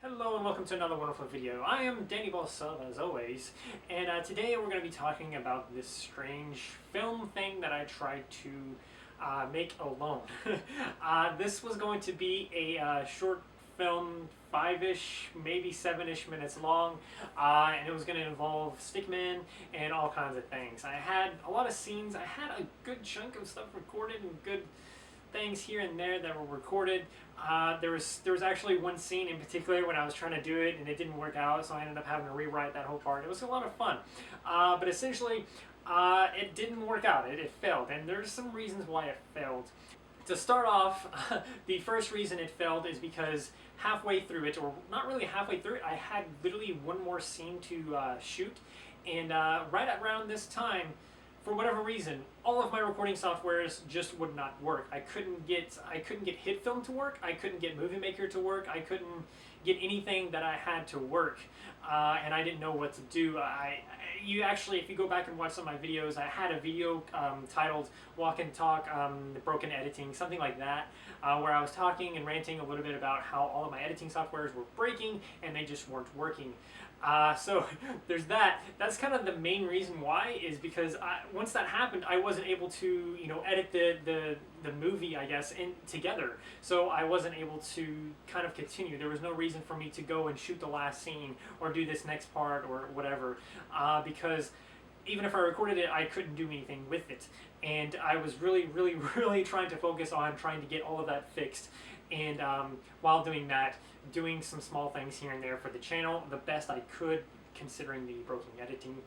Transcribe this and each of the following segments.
Hello and welcome to another wonderful video. I am Danny Balsub as always, and today we're going to be talking about this strange film thing that I tried to make alone. This was going to be a short film, 5-ish, maybe 7-ish minutes long, and it was going to involve Stickman and all kinds of things. I had a lot of scenes, I had a good chunk of stuff recorded and good things here and there that were recorded. There was actually one scene in particular when I was trying to do it and it didn't work out, so I ended up having to rewrite that whole part. It was a lot of fun, but essentially it didn't work out. It failed, and there's some reasons why it failed. To start off, the first reason it failed is because halfway through it, or not really halfway through it, I had literally one more scene to shoot, and right around this time, for whatever reason, all of my recording softwares just would not work. I couldn't get HitFilm to work. I couldn't get Movie Maker to work. I couldn't get anything that I had to work, and I didn't know what to do. You actually, if you go back and watch some of my videos, I had a video titled "Walk and Talk: Broken Editing," something like that, where I was talking and ranting a little bit about how all of my editing softwares were breaking and they just weren't working. So there's that. That's kind of the main reason why, is because once that happened, I wasn't able to, edit the movie, I guess, together. So I wasn't able to kind of continue. There was no reason for me to go and shoot the last scene or do this next part or whatever, because even if I recorded it, I couldn't do anything with it. And I was really, really, really trying to focus on trying to get all of that fixed. And while doing that, doing some small things here and there for the channel, the best I could, considering the broken editing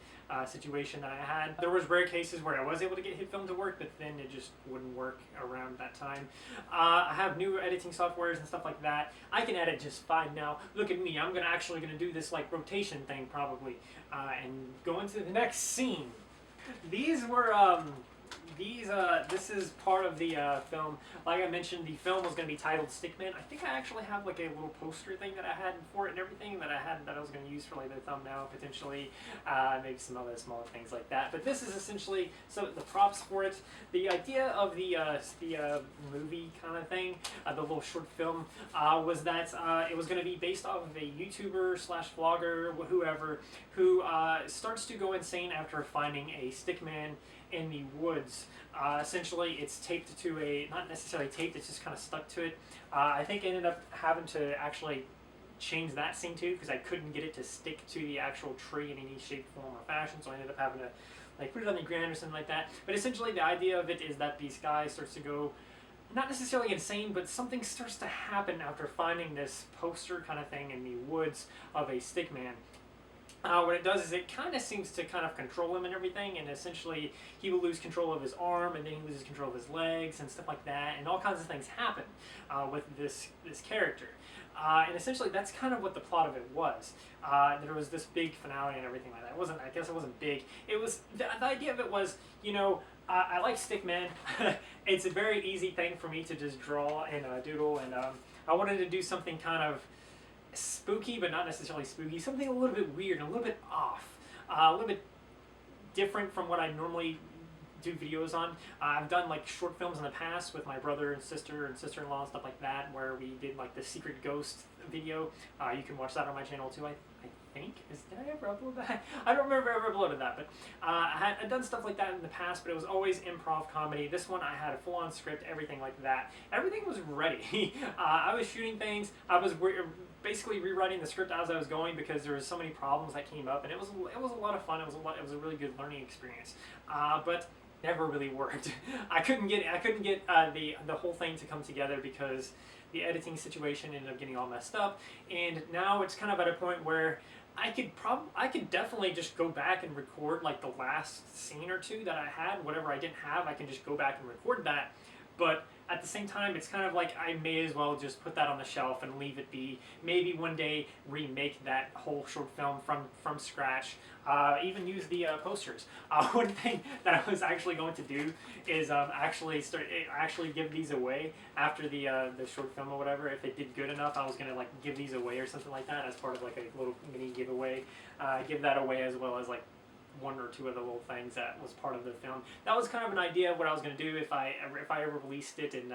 situation that I had. There was rare cases where I was able to get HitFilm to work, but then it just wouldn't work around that time. I have new editing softwares and stuff like that. I can edit just fine now. Look at me, I'm actually gonna do this like rotation thing probably, and go into the next scene. These were this is part of the film. Like I mentioned, the film was going to be titled Stickman. I think I actually have like a little poster thing that I had for it and everything that I was going to use for like the thumbnail potentially, maybe some other smaller things like that. But this is essentially the props for it. The idea of the movie kind of thing, the little short film, was that it was going to be based off of a YouTuber slash vlogger, whoever, who starts to go insane after finding a Stickman in the woods. Essentially, it's taped to not necessarily taped, it's just kind of stuck to it. I think I ended up having to actually change that scene too, because I couldn't get it to stick to the actual tree in any shape, form, or fashion, so I ended up having to like put it on the ground or something like that. But essentially, the idea of it is that this guy starts to go, not necessarily insane, but something starts to happen after finding this poster kind of thing in the woods of a Stickman. What it does is it kind of seems to kind of control him and everything, and essentially he will lose control of his arm, and then he loses control of his legs and stuff like that, and all kinds of things happen with this character. And essentially that's kind of what the plot of it was. There was this big finale and everything like that. I guess it wasn't big. It was, the idea of it was, I like Stickman. It's a very easy thing for me to just draw and doodle, and I wanted to do something kind of spooky, but not necessarily spooky, something a little bit weird, a little bit off, a little bit different from what I normally do videos on. I've done like short films in the past with my brother and sister-in-law and stuff like that, where we did like the secret ghost video. You can watch that on my channel too, I think. Did I ever upload that? I don't remember if I ever uploaded that, but I'd done stuff like that in the past, but it was always improv comedy. This one I had a full-on script, everything like that. Everything was ready. I was shooting things. I was basically rewriting the script as I was going, because there was so many problems that came up, and it was a lot of fun. It was a really good learning experience, but never really worked. I couldn't get the whole thing to come together because the editing situation ended up getting all messed up, and now it's kind of at a point where I could definitely just go back and record like the last scene or two that I had. Whatever I didn't have, I can just go back and record that. But at the same time, it's kind of like I may as well just put that on the shelf and leave it be. Maybe one day remake that whole short film from scratch. Even use the posters. One thing that I was actually going to do is actually give these away after the short film or whatever. If it did good enough, I was gonna like give these away or something like that as part of like a little mini giveaway. Give that away as well as like one or two of the little things that was part of the film. That was kind of an idea of what I was going to do if I ever released it and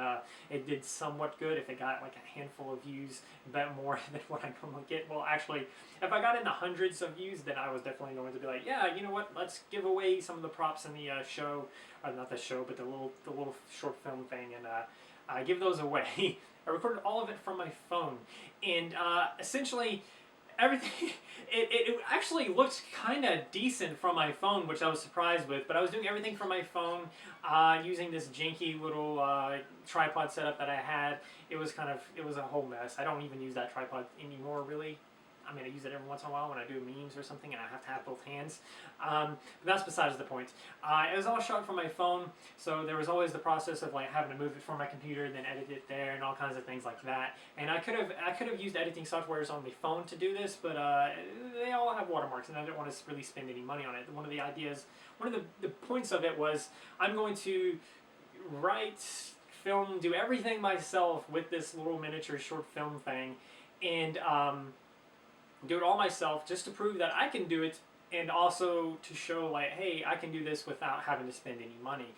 it did somewhat good. If it got like a handful of views, bet more than what I normally get. Well, actually, if I got in the hundreds of views, then I was definitely going to be like, yeah, you know what? Let's give away some of the props in the show, or not the show, but the little short film thing, and give those away. I recorded all of it from my phone, and essentially everything it actually looked kind of decent from my phone, which I was surprised with. But I was doing everything from my phone, using this janky little tripod setup that I had. It was a whole mess. I don't even use that tripod anymore, really. I mean, I use it every once in a while when I do memes or something and I have to have both hands. But that's besides the point. It was all shot from my phone, so there was always the process of like having to move it from my computer and then edit it there and all kinds of things like that. And I could have used editing softwares on the phone to do this, but they all have watermarks, and I didn't want to really spend any money on it. One of the points of it was I'm going to write, film, do everything myself with this little miniature short film thing, and do it all myself just to prove that I can do it, and also to show like, hey, I can do this without having to spend any money.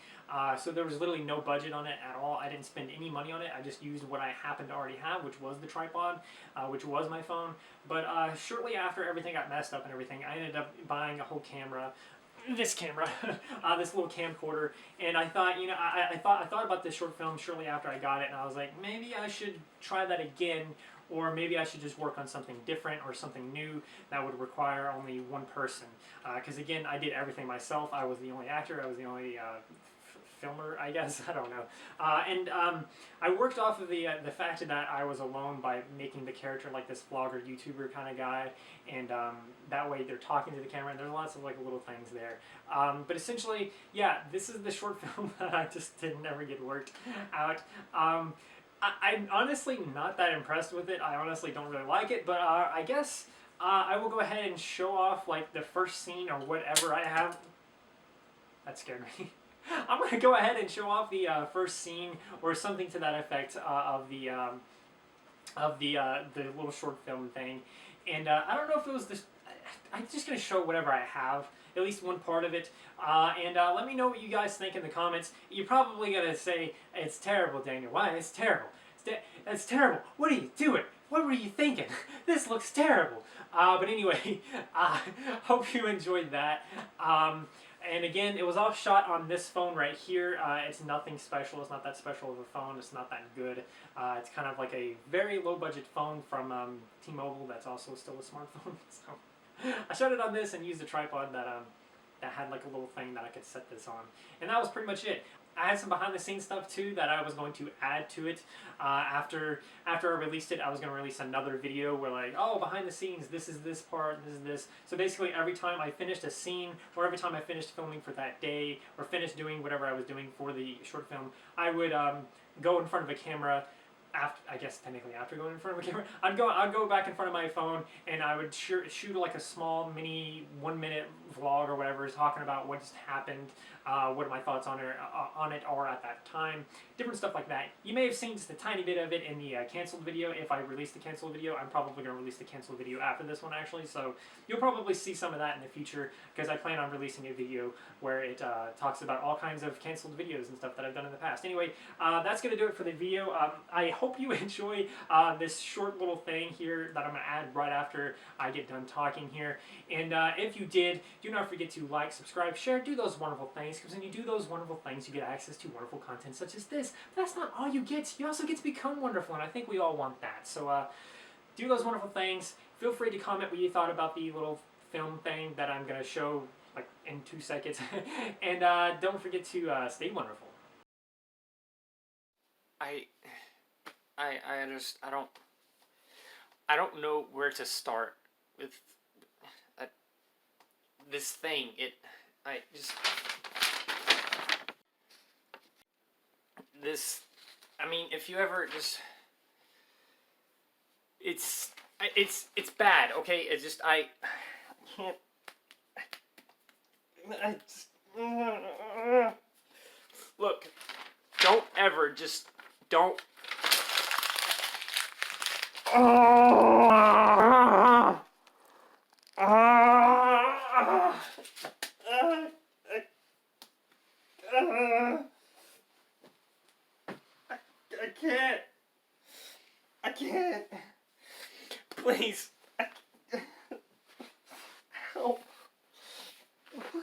So there was literally no budget on it at all. I didn't spend any money on it. I just used what I happened to already have, which was the tripod, which was my phone. But shortly after everything got messed up and everything, I ended up buying a whole camera. This camera, this little camcorder, and I thought, you know, I thought about this short film shortly after I got it, and I was like, maybe I should try that again, or maybe I should just work on something different or something new that would require only one person. Because again, I did everything myself. I was the only actor. I was the only filmer, I guess. I don't know. And I worked off of the fact that I was alone by making the character like this vlogger, YouTuber kind of guy, and that way they're talking to the camera, and there's lots of like little things there. But essentially, yeah, this is the short film that I just didn't ever get worked out. I'm honestly not that impressed with it. I honestly don't really like it, but I guess I will go ahead and show off like the first scene or whatever I have. That scared me. I'm going to go ahead and show off the first scene or something to that effect of the little short film thing. And I don't know if it was this. I'm just going to show whatever I have, at least one part of it, and let me know what you guys think in the comments. You're probably going to say, it's terrible, Daniel. Why? It's terrible. That's terrible. What are you doing? What were you thinking? This looks terrible. But anyway, hope you enjoyed that. And again, it was all shot on this phone right here. It's nothing special. It's not that special of a phone. It's not that good. It's kind of like a very low-budget phone from T-Mobile that's also still a smartphone. So I shot it on this and used a tripod that had like a little thing that I could set this on. And that was pretty much it. I had some behind-the-scenes stuff too that I was going to add to it. After I released it, I was going to release another video where like, oh, behind the scenes, this is this part, this is this. So basically every time I finished a scene, or every time I finished filming for that day, or finished doing whatever I was doing for the short film, I would go in front of a camera. I guess technically after going in front of a camera, I'd go back in front of my phone and I would shoot like a small mini 1-minute vlog or whatever, talking about what just happened, what my thoughts on it are at that time, different stuff like that. You may have seen just a tiny bit of it in the canceled video. If I release the canceled video, I'm probably going to release the canceled video after this one actually, so you'll probably see some of that in the future, because I plan on releasing a video where it talks about all kinds of canceled videos and stuff that I've done in the past. Anyway, that's going to do it for the video. I hope you enjoy this short little thing here that I'm going to add right after I get done talking here. And if you did, do not forget to like, subscribe, share, do those wonderful things, because when you do those wonderful things, you get access to wonderful content such as this. But that's not all you get. You also get to become wonderful, and I think we all want that. So do those wonderful things. Feel free to comment what you thought about the little film thing that I'm going to show like in 2 seconds. And don't forget to stay wonderful. I don't know where to start with this thing. I mean, if you ever just, it's bad, okay? It's just, I can't, look, don't ever, just don't,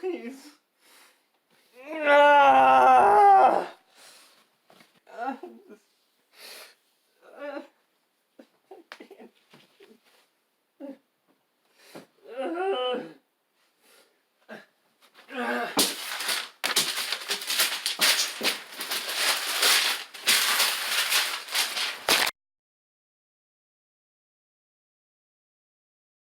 Please.